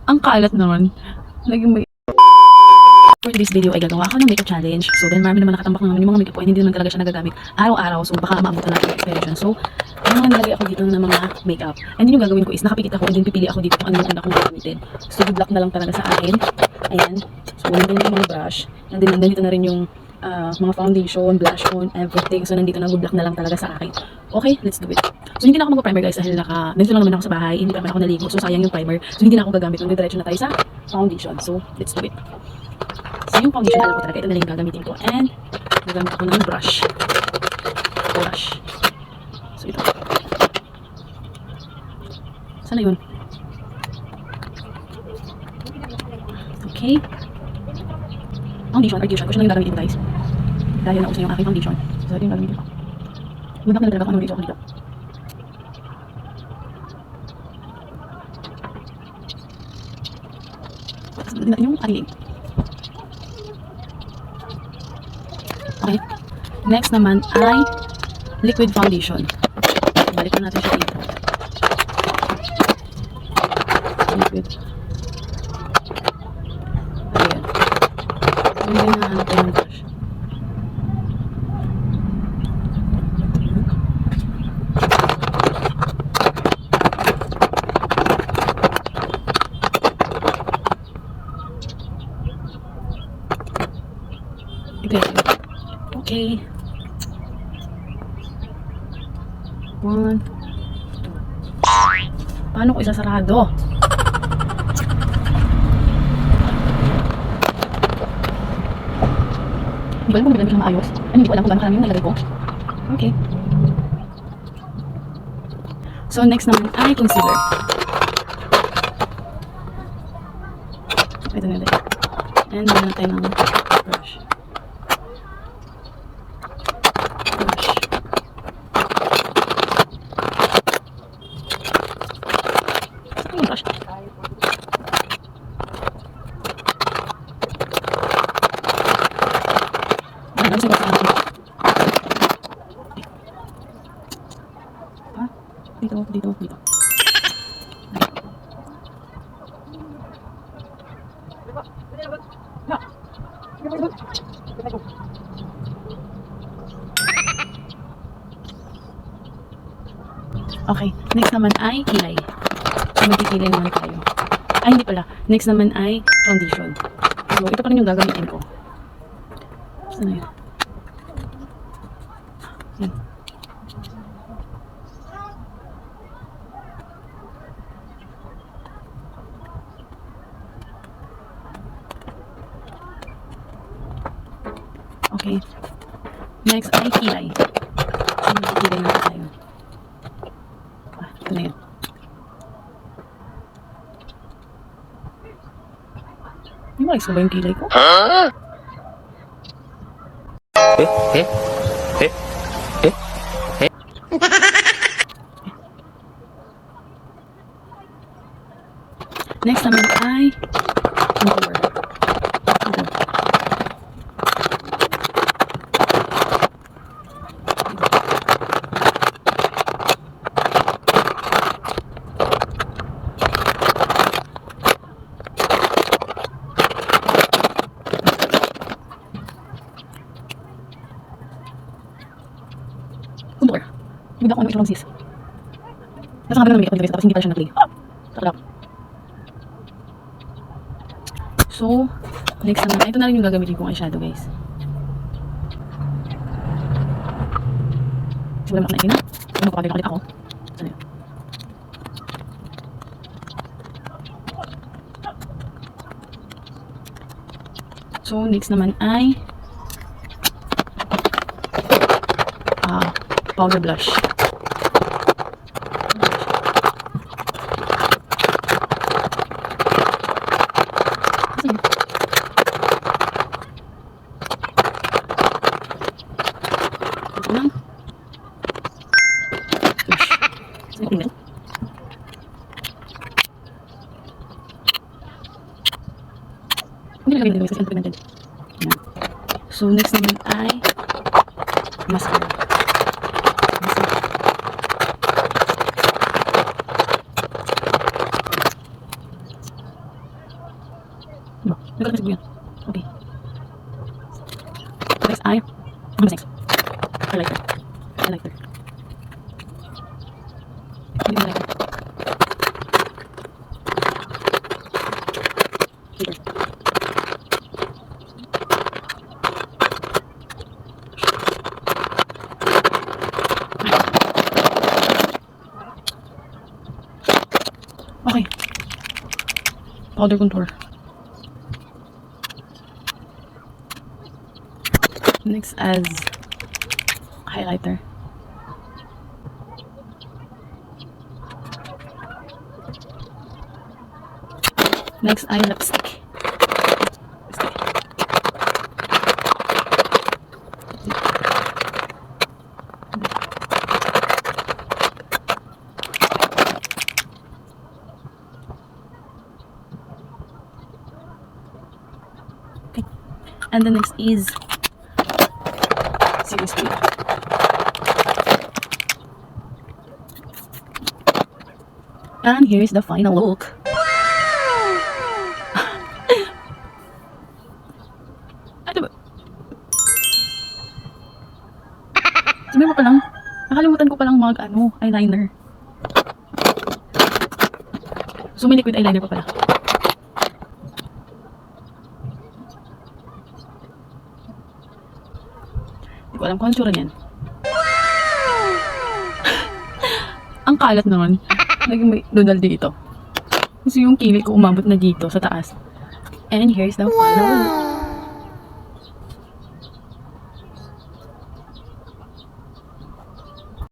Ang kalat naman. Naging may... For this video ay gagawa ako ng makeup challenge. So, dahil marami naman nakatambak naman yung mga makeup ko, hindi naman talaga siya nagagamit araw-araw. So, baka maabutan natin yung expiration. So, yung mga nilagay ako dito ng mga makeup. And then yung gagawin ko is nakapikit ako and then pipili ako dito kung ano yung ganda kong gagamitin. So, good na lang talaga sa akin. Ayan. So, nandito yung mga brush. And then, nandito na rin yung mga foundation, blush on, everything. So, nandito na good na lang talaga sa akin. Okay, let's do it. So, hindi na ako mag-primer guys dahil nandito lang naman ako sa bahay. Hindi pa naman ako naligo. So, sayang yung primer. So, hindi na ako gagamit. Diretso na tayo sa foundation. So, let's do it. So, yung foundation, alam ko talaga, ito na lang yung gagamitin ko. And, gagamit ako ng brush. So, ito. Sana yun? Okay. Foundation, Arcution. Kung siya lang yung gagamitin guys. Dahil nausay yung aking foundation. So, ito yung gagamitin ko. Budak na talaga kung ano dito ako dito. Tapos, natin yung ariling. Okay. Next naman ay liquid foundation. Balikan natin siya dito. Liquid. Ayan. Hindi na hanap tayo ng brush. Okay. 1, 2. Paano ko isasarado? Hindi ko alam kung nilagay siya maayos. Hindi ko alam kung gano'n yung nilagay ko. Okay. So, next naman ay concealer. Ito na din. And meron tayo ng brush. Brush. Dito. Okay, next naman ay kilay. Magkikilay naman tayo. Ay, hindi pala. Next naman ay foundation. So, ito pa rin yung gagamitin ko. Saan na yun? Yan. Okay. Next ay kilay. So, magkikilay naman tayo. Ito na yun. Maayos na ba yung kilay ko? Next naman ay contour. Contour. Bigla ko ano ito lang sis. Nasa nga ba ng makeup nilagay tapos hindi pala siya nag-play. Takalap. So, next naman, ito na rin yung gagamitin kong eyeshadow guys. Siguro naman na magpapagay ako. Ano yun? So, next naman ay powder blush. Ito lang. Hindi na gawin kasi implemented. So, next naman ay mascara. Diba? Nagkalagay siguro yan. Okay. Next ay, ano ba next? Highlighter. Highlighter. Hindi mo highlighter. Paper. Okay. Powder contour. Next as highlighter. Next ay lipstick. Lipstick. Okay. And the next is seriously. And here's the final look. Ano ba? Sabi mo pa lang, nakalimutan ko palang eyeliner. So may liquid eyeliner pa pala. Hindi ko alam kung ano tsura niyan. Ang kalat naman. Naging may Donald dito. Kasi yung kilay ko umabot na dito sa taas. And here's the final look.